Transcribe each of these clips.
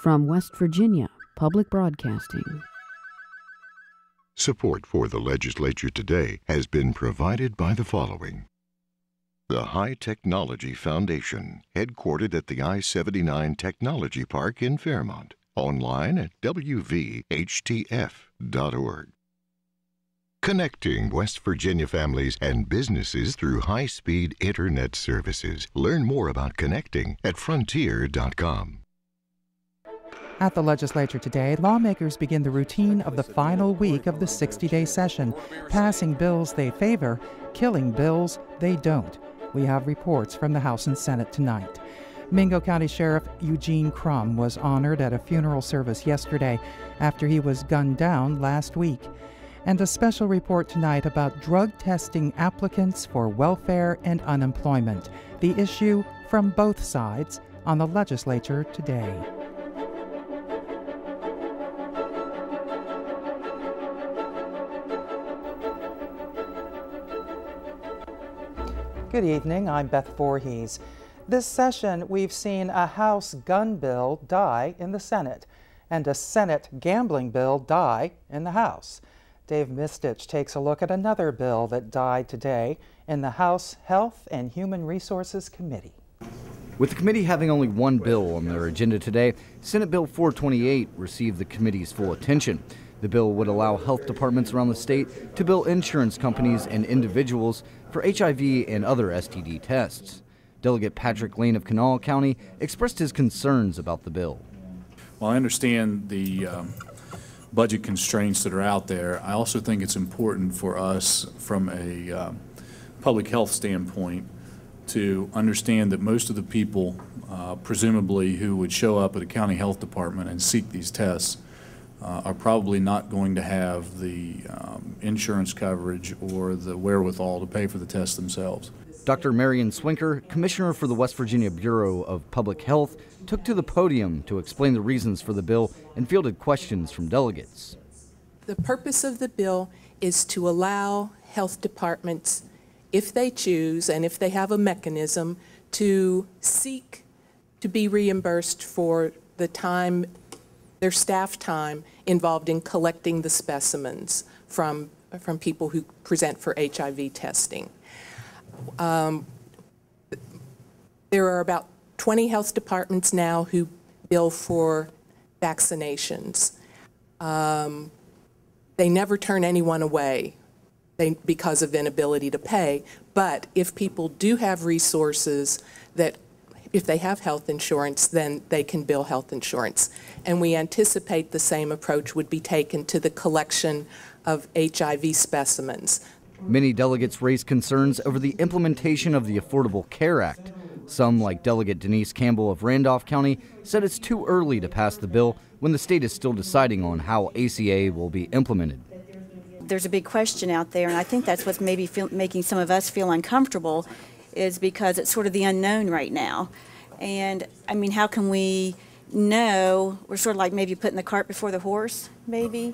From West Virginia Public Broadcasting. Support for the Legislature Today has been provided by the following. The High Technology Foundation, headquartered at the I-79 Technology Park in Fairmont. Online at wvhtf.org. Connecting West Virginia families and businesses through high-speed internet services. Learn more about connecting at frontier.com. At the Legislature today, lawmakers begin the routine of the final week of the 60-day session, passing bills they favor, killing bills they don't. We have reports from the House and Senate tonight. Mingo County Sheriff Eugene Crum was honored at a funeral service yesterday after he was gunned down last week. And a special report tonight about drug testing applicants for welfare and unemployment, the issue from both sides on the Legislature today. Good evening, I'm Beth Voorhees. This session, we've seen a House gun bill die in the Senate and a Senate gambling bill die in the House. Dave Mistich takes a look at another bill that died today in the House Health and Human Resources Committee. With the committee having only one bill on their agenda today, Senate Bill 428 received the committee's full attention. The bill would allow health departments around the state to bill insurance companies and individuals for HIV and other STD tests. Delegate Patrick Lane of Kanawha County expressed his concerns about the bill. Well, I understand the budget constraints that are out there. I also think it's important for us from a public health standpoint to understand that most of the people, presumably, who would show up at a county health department and seek these tests are probably not going to have the insurance coverage or the wherewithal to pay for the tests themselves. Dr. Marion Swinker, Commissioner for the West Virginia Bureau of Public Health, took to the podium to explain the reasons for the bill and fielded questions from delegates. The purpose of the bill is to allow health departments, if they choose and if they have a mechanism, to seek to be reimbursed for the time, their staff time involved in collecting the specimens from people who present for HIV testing. There are about 20 health departments now who bill for vaccinations. They never turn anyone away because of inability to pay, but if people do have resources that if they have health insurance, then they can bill health insurance. And we anticipate the same approach would be taken to the collection of HIV specimens. Many delegates raised concerns over the implementation of the Affordable Care Act. Some, like Delegate Denise Campbell of Randolph County, said it's too early to pass the bill when the state is still deciding on how ACA will be implemented. There's a big question out there, and I think that's what's maybe making some of us feel uncomfortable, is because it's sort of the unknown right now. And I mean, how can we know? We're sort of like maybe putting the cart before the horse, maybe.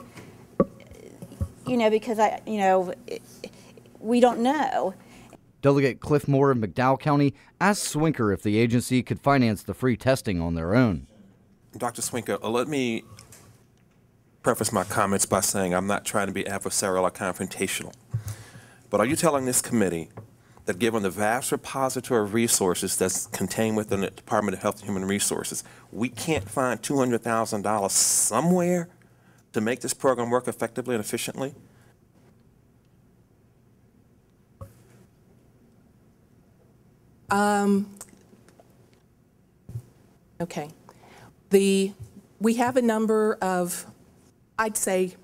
Because we don't know. Delegate Cliff Moore of McDowell County asked Swinker if the agency could finance the free testing on their own. Dr. Swinker, let me preface my comments by saying I'm not trying to be adversarial or confrontational. But are you telling this committee that given the vast repository of resources that's contained within the Department of Health and Human Resources, we can't find $200,000 somewhere to make this program work effectively and efficiently? Okay. We have a number of, I'd say,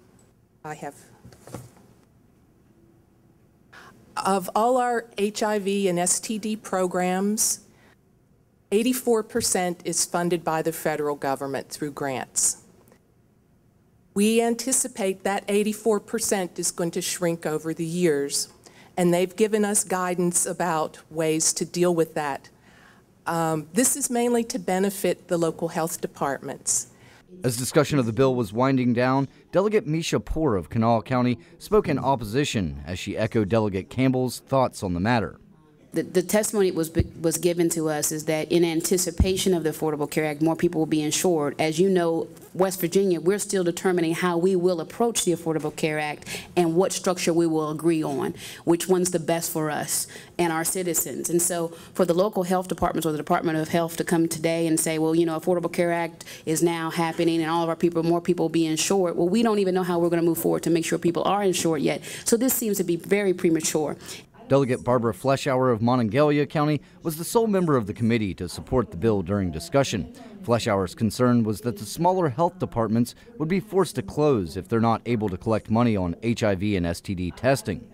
of all our HIV and STD programs, 84% is funded by the federal government through grants. We anticipate that 84% is going to shrink over the years, and they've given us guidance about ways to deal with that. This is mainly to benefit the local health departments. As discussion of the bill was winding down, Delegate Misha Poore of Kanawha County spoke in opposition as she echoed Delegate Campbell's thoughts on the matter. the testimony was given to us is that in anticipation of the Affordable Care Act, more people will be insured. As you know, West Virginia, we're still determining how we will approach the Affordable Care Act and what structure we will agree on, which one's the best for us and our citizens. And so for the local health departments or the Department of Health to come today and say, well, you know, Affordable Care Act is now happening and all of our people, more people will be insured. Well, we don't even know how we're going to move forward to make sure people are insured yet. So this seems to be very premature. Delegate Barbara Fleshour of Monongalia County was the sole member of the committee to support the bill during discussion. Fleshour's concern was that the smaller health departments would be forced to close if they're not able to collect money on HIV and STD testing.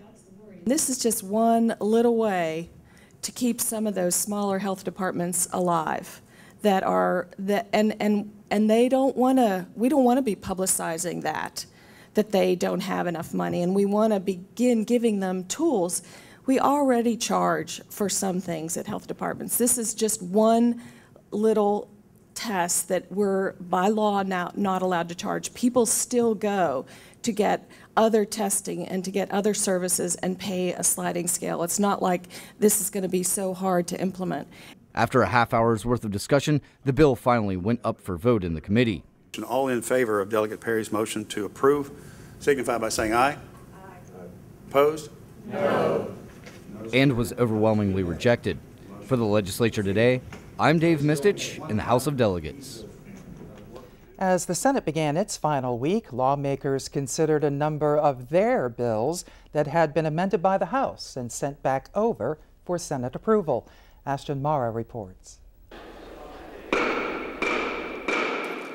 This is just one little way to keep some of those smaller health departments alive and they don't want to, we don't want to be publicizing that they don't have enough money, and we want to begin giving them tools. We already charge for some things at health departments. This is just one little test that we're by law now not allowed to charge. People still go to get other testing and to get other services and pay a sliding scale. It's not like this is going to be so hard to implement. After a half hour's worth of discussion, the bill finally went up for vote in the committee. All in favor of Delegate Perry's motion to approve, signify by saying aye. Aye. Opposed? No. And was overwhelmingly rejected. For the Legislature Today, I'm Dave Mistich in the House of Delegates. As the Senate began its final week, lawmakers considered a number of their bills that had been amended by the House and sent back over for Senate approval. Ashton Mara reports.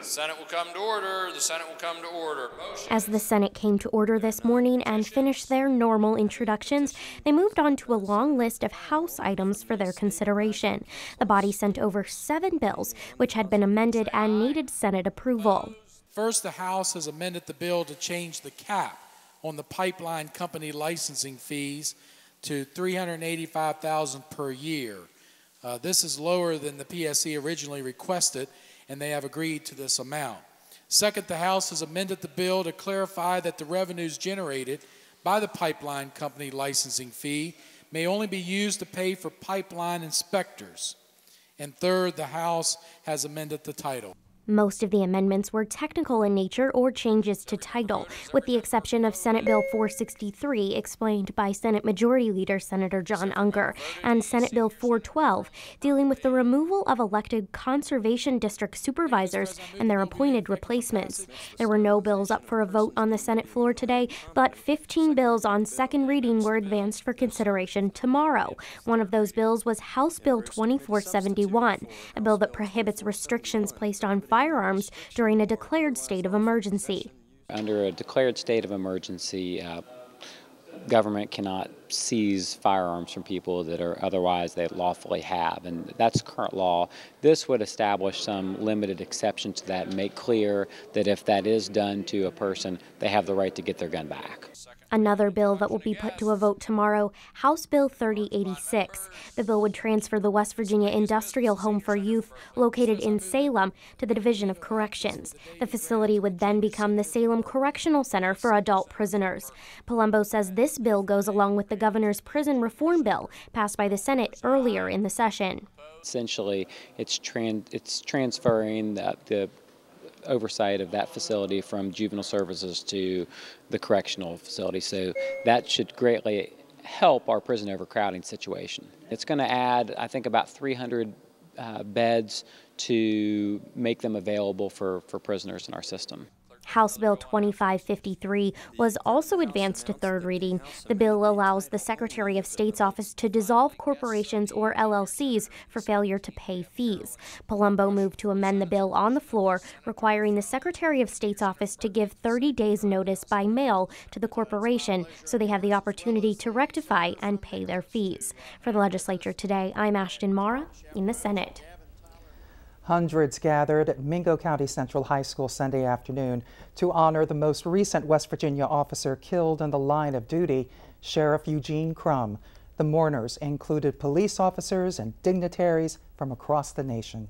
Senate will come to order. The Senate will come to order. Motion. As the Senate came to order this morning and finished their normal introductions, they moved on to a long list of House items for their consideration. The body sent over 7 bills, which had been amended and needed Senate approval. First, the House has amended the bill to change the cap on the pipeline company licensing fees to $385,000 per year. This is lower than the PSC originally requested, and they have agreed to this amount. Second, the House has amended the bill to clarify that the revenues generated by the pipeline company licensing fee may only be used to pay for pipeline inspectors. And third, the House has amended the title. Most of the amendments were technical in nature or changes to title, with the exception of Senate Bill 463, explained by Senate Majority Leader Senator John Unger, and Senate Bill 412, dealing with the removal of elected conservation district supervisors and their appointed replacements. There were no bills up for a vote on the Senate floor today, but 15 bills on second reading were advanced for consideration tomorrow. One of those bills was House Bill 2471, a bill that prohibits restrictions placed on firearms during a declared state of emergency. Under a declared state of emergency, government cannot seize firearms from people that are otherwise they lawfully have, and that's current law. This would establish some limited exception to that and make clear that if that is done to a person, they have the right to get their gun back. Another bill that will be put to a vote tomorrow, House Bill 3086. The bill would transfer the West Virginia Industrial Home for Youth, located in Salem, to the Division of Corrections. The facility would then become the Salem Correctional Center for adult prisoners. Palumbo says this bill goes along with the governor's prison reform bill passed by the Senate earlier in the session. Essentially, it's transferring the oversight of that facility from juvenile services to the correctional facility. So that should greatly help our prison overcrowding situation. It's going to add, I think, about 300 beds to make them available for prisoners in our system. House Bill 2553 was also advanced to third reading. The bill allows the Secretary of State's office to dissolve corporations or LLCs for failure to pay fees. Palumbo moved to amend the bill on the floor, requiring the Secretary of State's office to give 30 days notice by mail to the corporation so they have the opportunity to rectify and pay their fees. For the Legislature Today, I'm Ashton Mara in the Senate. Hundreds gathered at Mingo County Central High School Sunday afternoon to honor the most recent West Virginia officer killed in the line of duty, Sheriff Eugene Crum. The mourners included police officers and dignitaries from across the nation.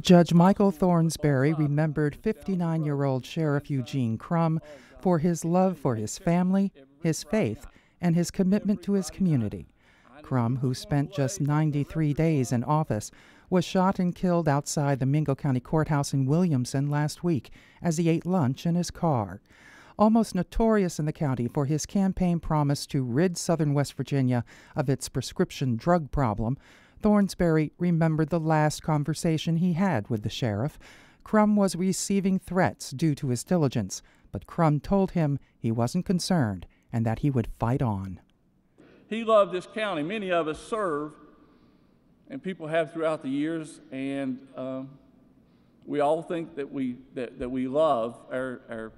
Judge Michael Thornsberry remembered 59-year-old Sheriff Eugene Crum for his love for his family, his faith, and his commitment to his community. Crum, who spent just 93 days in office, was shot and killed outside the Mingo County Courthouse in Williamson last week as he ate lunch in his car. Almost notorious in the county for his campaign promise to rid southern West Virginia of its prescription drug problem, Thornsberry remembered the last conversation he had with the sheriff. Crum was receiving threats due to his diligence, but Crum told him he wasn't concerned and that he would fight on. He loved this county. Many of us serve, and people have throughout the years, and we all think that we love our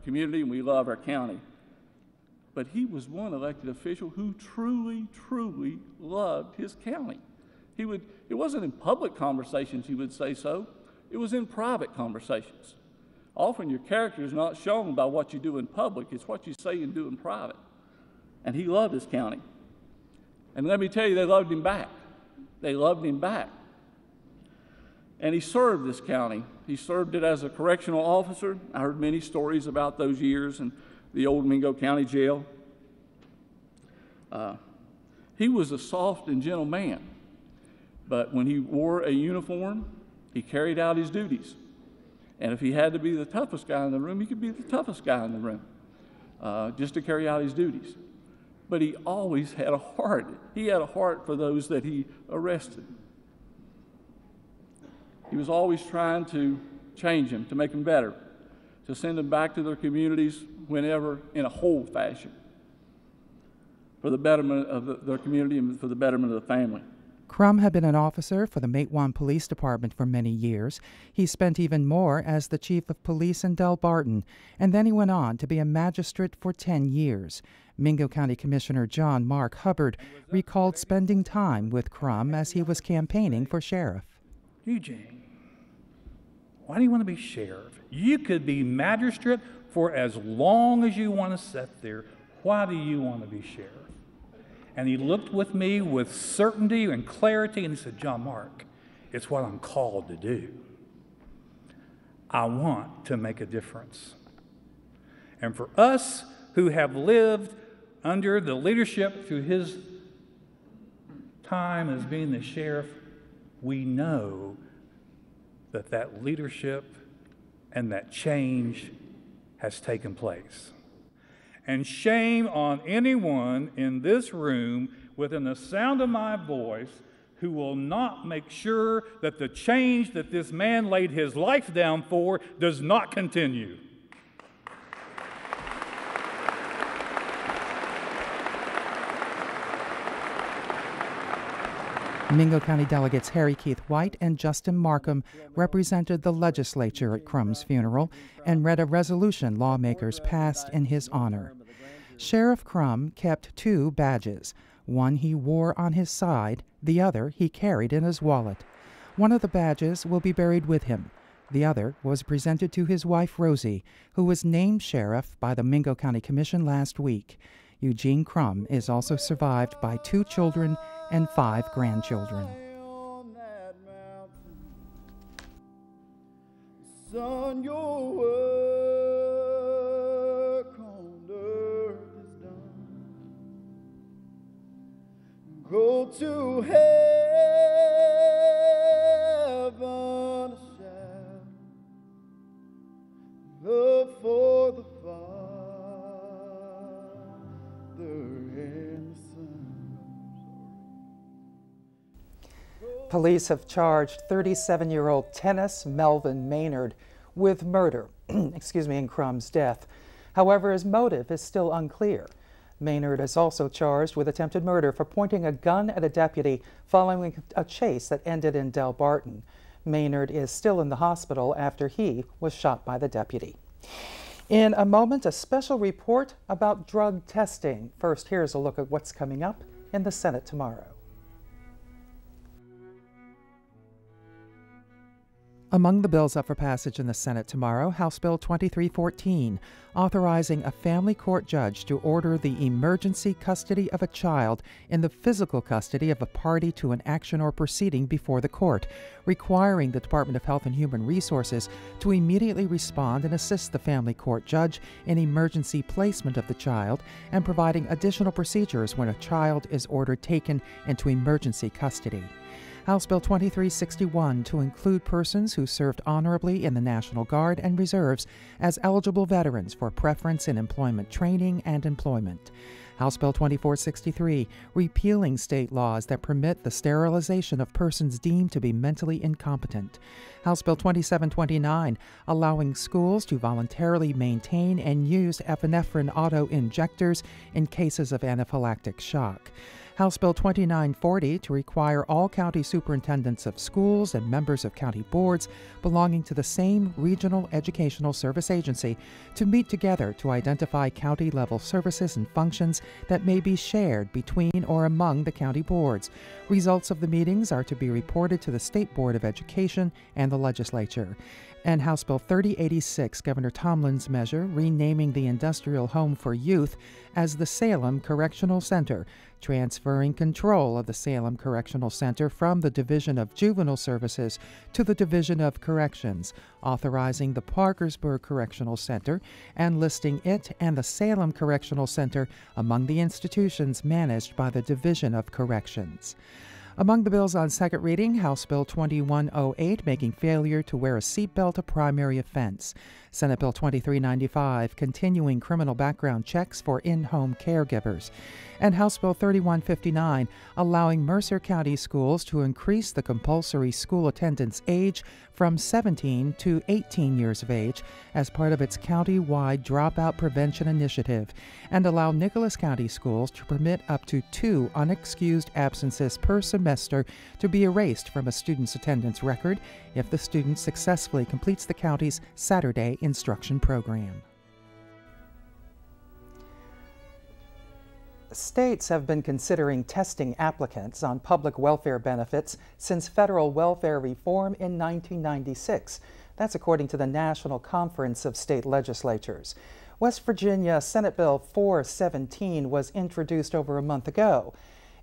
community and we love our county. But he was one elected official who truly, truly loved his county. It wasn't in public conversations he would say so. It was in private conversations. Often your character is not shown by what you do in public. It's what you say and do in private. And he loved his county. And let me tell you, they loved him back. They loved him back. And he served this county. He served it as a correctional officer. I heard many stories about those years in the old Mingo County Jail. He was a soft and gentle man. But when he wore a uniform, he carried out his duties. And if he had to be the toughest guy in the room, he could be the toughest guy in the room, just to carry out his duties. But he always had a heart. He had a heart for those that he arrested. He was always trying to change them, to make them better, to send them back to their communities whenever in a whole fashion, for the betterment of their community and for the betterment of the family. Crum had been an officer for the Matewan Police Department for many years. He spent even more as the chief of police in Delbarton, and then he went on to be a magistrate for 10 years. Mingo County Commissioner John Mark Hubbard recalled spending time with Crum as he was campaigning for sheriff. Eugene, why do you want to be sheriff? You could be magistrate for as long as you want to sit there. Why do you want to be sheriff? And he looked with me with certainty and clarity, and he said, John Mark, it's what I'm called to do. I want to make a difference. And for us who have lived under the leadership through his time as being the sheriff, we know that that leadership and that change has taken place. And shame on anyone in this room within the sound of my voice who will not make sure that the change that this man laid his life down for does not continue. Mingo County delegates Harry Keith White and Justin Markham represented the legislature at Crum's funeral and read a resolution lawmakers passed in his honor. Sheriff Crum kept 2 badges. One he wore on his side, the other he carried in his wallet. One of the badges will be buried with him. The other was presented to his wife Rosie, who was named sheriff by the Mingo County Commission last week. Eugene Crum is also survived by 2 children and 5 grandchildren. Son, your work on earth is done. Go to heaven to shout love for the Father and the Son. Police have charged 37-year-old Tennis Melvin Maynard with murder in Crum's death. However, his motive is still unclear. Maynard is also charged with attempted murder for pointing a gun at a deputy following a chase that ended in Delbarton. Maynard is still in the hospital after he was shot by the deputy. In a moment, a special report about drug testing. First, here's a look at what's coming up in the Senate tomorrow. Among the bills up for passage in the Senate tomorrow, House Bill 2314, authorizing a family court judge to order the emergency custody of a child in the physical custody of a party to an action or proceeding before the court, requiring the Department of Health and Human Resources to immediately respond and assist the family court judge in emergency placement of the child and providing additional procedures when a child is ordered taken into emergency custody. House Bill 2361 to include persons who served honorably in the National Guard and Reserves as eligible veterans for preference in employment training and employment. House Bill 2463, repealing state laws that permit the sterilization of persons deemed to be mentally incompetent. House Bill 2729, allowing schools to voluntarily maintain and use epinephrine auto-injectors in cases of anaphylactic shock. House Bill 2940 to require all county superintendents of schools and members of county boards belonging to the same regional educational service agency to meet together to identify county-level services and functions that may be shared between or among the county boards. Results of the meetings are to be reported to the State Board of Education and the legislature. And House Bill 3086, Governor Tomlin's measure renaming the industrial home for youth as the Salem Correctional Center, transferring control of the Salem Correctional Center from the Division of Juvenile Services to the Division of Corrections, authorizing the Parkersburg Correctional Center and listing it and the Salem Correctional Center among the institutions managed by the Division of Corrections. Among the bills on second reading, House Bill 2108, making failure to wear a seatbelt a primary offense. Senate Bill 2395, continuing criminal background checks for in-home caregivers. And House Bill 3159, allowing Mercer County schools to increase the compulsory school attendance age from 17 to 18 years of age as part of its county-wide dropout prevention initiative, and allow Nicholas County schools to permit up to 2 unexcused absences per semester to be erased from a student's attendance record if the student successfully completes the county's Saturday instruction program. States have been considering testing applicants on public welfare benefits since federal welfare reform in 1996. That's according to the National Conference of State Legislatures. West Virginia Senate Bill 417 was introduced over a month ago.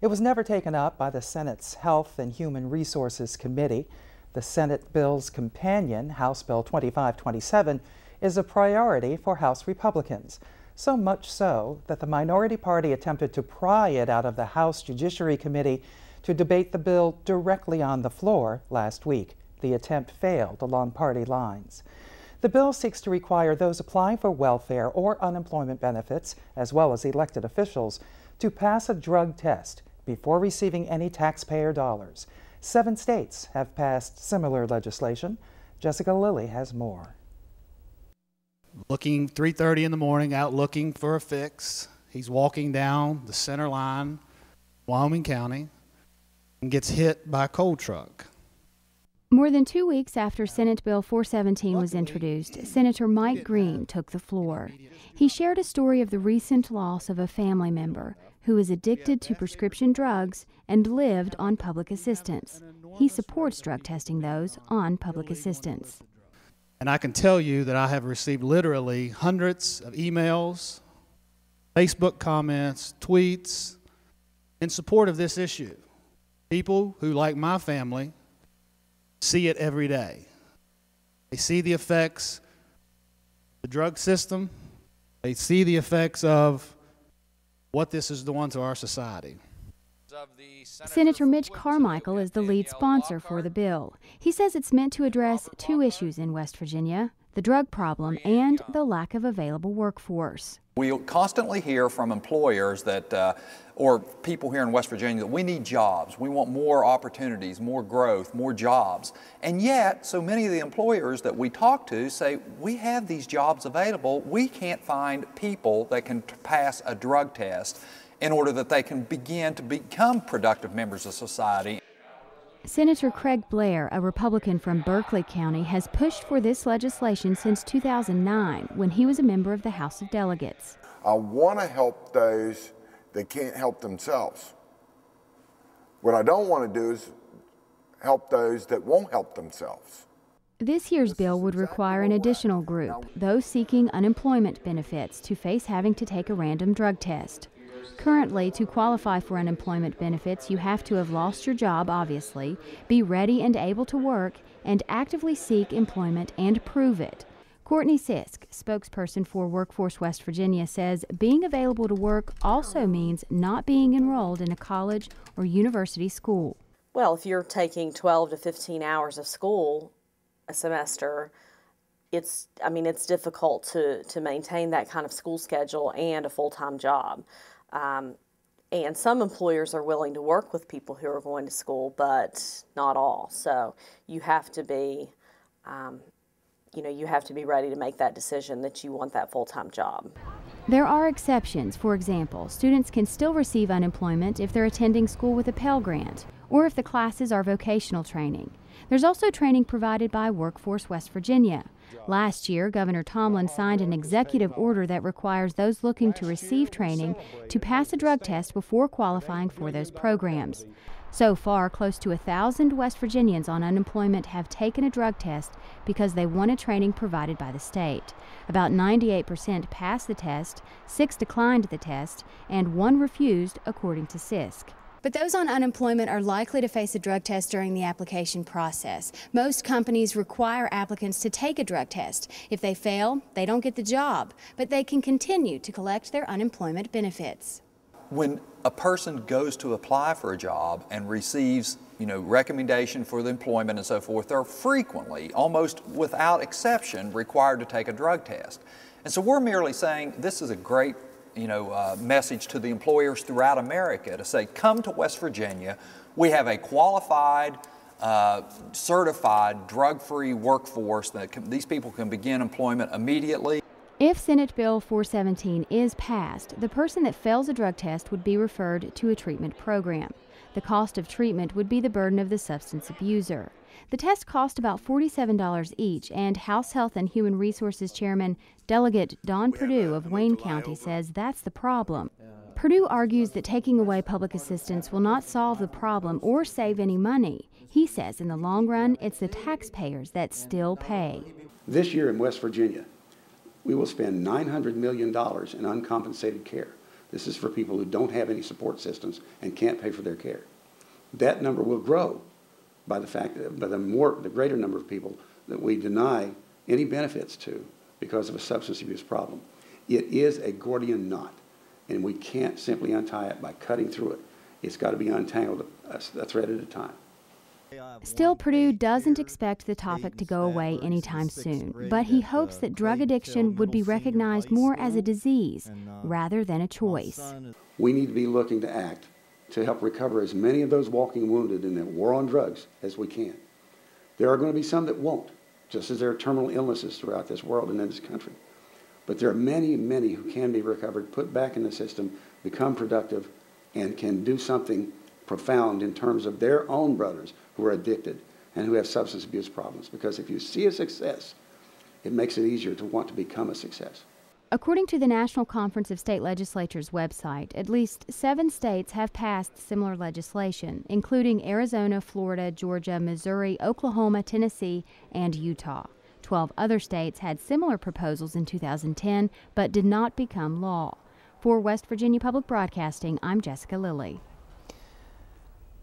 It was never taken up by the Senate's Health and Human Resources Committee. The Senate bill's companion, House Bill 2527, is a priority for House Republicans. So much so that the minority party attempted to pry it out of the House Judiciary Committee to debate the bill directly on the floor last week. The attempt failed along party lines. The bill seeks to require those applying for welfare or unemployment benefits, as well as elected officials, to pass a drug test before receiving any taxpayer dollars. 7 states have passed similar legislation. Jessica Lilly has more. Looking 3:30 in the morning, out looking for a fix. He's walking down the center line, Wyoming County, and gets hit by a coal truck. More than 2 weeks after Senate Bill 417 was introduced, Senator Mike Green took the floor. He shared a story of the recent loss of a family member who is addicted to prescription drugs and lived on public assistance. He supports drug testing those on public assistance. And I can tell you that I have received literally hundreds of emails, Facebook comments, tweets in support of this issue. People who, like my family, see it every day. They see the effects of the drug system. They see the effects of what this is doing to our society. Senator Mitch Carmichael is the lead sponsor for the bill. He says it's meant to address 2 issues in West Virginia: the drug problem and the lack of available workforce. We constantly hear from employers that, or people here in West Virginia, that we need jobs. We want more opportunities, more growth, more jobs. And yet, so many of the employers that we talk to say, we have these jobs available. We can't find people that can pass a drug test in order that they can begin to become productive members of society. Senator Craig Blair, a Republican from Berkeley County, has pushed for this legislation since 2009 when he was a member of the House of Delegates. I want to help those that can't help themselves. What I don't want to do is help those that won't help themselves. This year's bill would require an additional group, those seeking unemployment benefits, to face having to take a random drug test. Currently, to qualify for unemployment benefits, you have to have lost your job, obviously, be ready and able to work, and actively seek employment and prove it. Courtney Sisk, spokesperson for Workforce West Virginia, says being available to work also means not being enrolled in a college or university school. Well, if you're taking 12 to 15 hours of school a semester, it's difficult to maintain that kind of school schedule and a full-time job. And some employers are willing to work with people who are going to school, but not all. So you have to be, you have to be ready to make that decision that you want that full-time job. There are exceptions. For example, students can still receive unemployment if they're attending school with a Pell Grant, or if the classes are vocational training. There's also training provided by Workforce West Virginia. Last year, Governor Tomlin signed an executive order that requires those looking to receive training to pass a drug test before qualifying for those programs. So far, close to 1,000 West Virginians on unemployment have taken a drug test because they wanted training provided by the state. About 98% passed the test, 6 declined the test, and 1 refused, according to Sisk. But those on unemployment are likely to face a drug test during the application process. Most companies require applicants to take a drug test. If they fail, they don't get the job, but they can continue to collect their unemployment benefits. When a person goes to apply for a job and receives, recommendation for the employment and so forth, they're frequently, almost without exception, required to take a drug test. And so we're merely saying this is a great message to the employers throughout America to say, come to West Virginia. We have a qualified, certified, drug-free workforce that these people can begin employment immediately. If Senate Bill 417 is passed, the person that fails a drug test would be referred to a treatment program. The cost of treatment would be the burden of the substance abuser. The tests cost about $47 each, and House Health and Human Resources Chairman Delegate Don Perdue of Wayne County says that's the problem. Perdue argues that taking away public assistance will not solve the problem or save any money. He says in the long run, it's the taxpayers that still pay. This year in West Virginia, we will spend $900 million in uncompensated care. This is for people who don't have any support systems and can't pay for their care. That number will grow by the fact that the greater number of people that we deny any benefits to because of a substance abuse problem. It is a Gordian knot, and we can't simply untie it by cutting through it. It's got to be untangled a thread at a time. Still, Perdue doesn't expect the topic to go away anytime soon, but he hopes that drug addiction would be recognized more as a disease rather than a choice. We need to be looking to act to help recover as many of those walking wounded in the war on drugs as we can. There are going to be some that won't, just as there are terminal illnesses throughout this world and in this country. But there are many, many who can be recovered, put back in the system, become productive, and can do something profound in terms of their own brothers who are addicted and who have substance abuse problems. Because if you see a success, it makes it easier to want to become a success. According to the National Conference of State Legislatures website, at least 7 states have passed similar legislation, including Arizona, Florida, Georgia, Missouri, Oklahoma, Tennessee, and Utah. 12 other states had similar proposals in 2010, but did not become law. For West Virginia Public Broadcasting, I'm Jessica Lilly.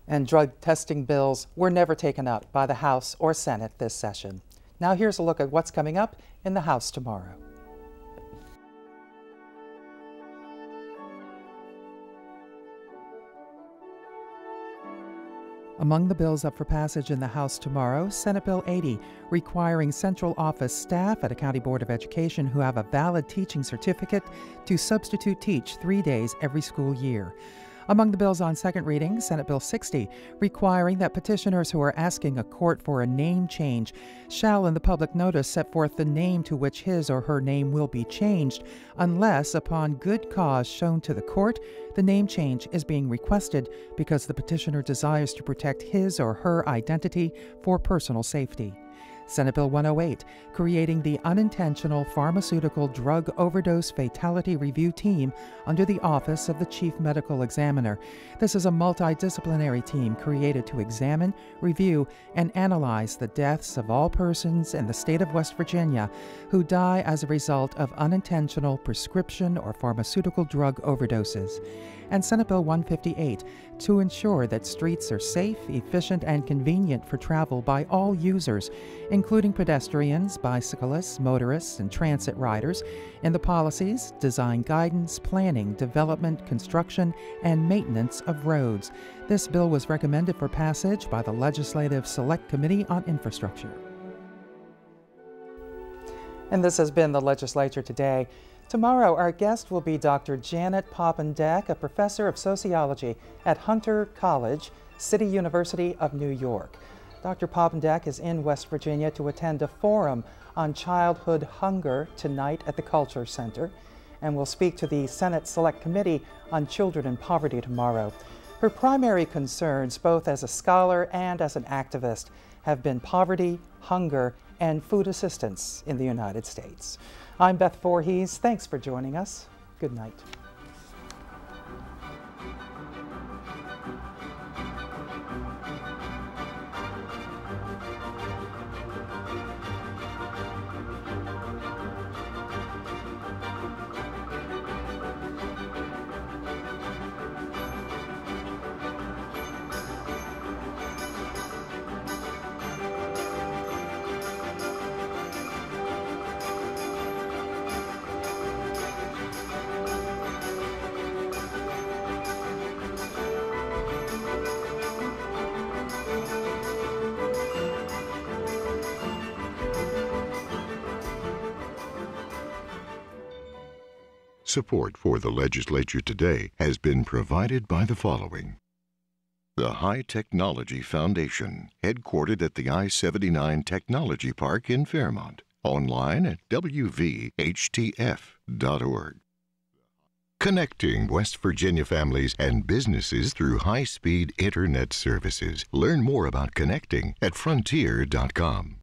And drug testing bills were never taken up by the House or Senate this session. Now here's a look at what's coming up in the House tomorrow. Among the bills up for passage in the House tomorrow, Senate Bill 80, requiring central office staff at a county board of education who have a valid teaching certificate to substitute teach 3 days every school year. Among the bills on second reading, Senate Bill 60, requiring that petitioners who are asking a court for a name change shall in the public notice set forth the name to which his or her name will be changed, unless upon good cause shown to the court, the name change is being requested because the petitioner desires to protect his or her identity for personal safety. Senate Bill 108, creating the Unintentional Pharmaceutical Drug Overdose Fatality Review Team under the Office of the Chief Medical Examiner. This is a multidisciplinary team created to examine, review, and analyze the deaths of all persons in the state of West Virginia who die as a result of unintentional prescription or pharmaceutical drug overdoses. And Senate Bill 158, to ensure that streets are safe, efficient, and convenient for travel by all users, including pedestrians, bicyclists, motorists, and transit riders, in the policies, design guidance, planning, development, construction, and maintenance of roads. This bill was recommended for passage by the Legislative Select Committee on Infrastructure. And this has been the Legislature Today. Tomorrow, our guest will be Dr. Janet Poppendieck, a professor of sociology at Hunter College, City University of New York. Dr. Poppendieck is in West Virginia to attend a forum on childhood hunger tonight at the Culture Center, and will speak to the Senate Select Committee on Children in Poverty tomorrow. Her primary concerns, both as a scholar and as an activist, have been poverty, hunger, and food assistance in the United States. I'm Beth Voorhees. Thanks for joining us. Good night. Support for the Legislature Today has been provided by the following. The High Technology Foundation, headquartered at the I-79 Technology Park in Fairmont. Online at wvhtf.org. Connecting West Virginia families and businesses through high-speed internet services. Learn more about connecting at frontier.com.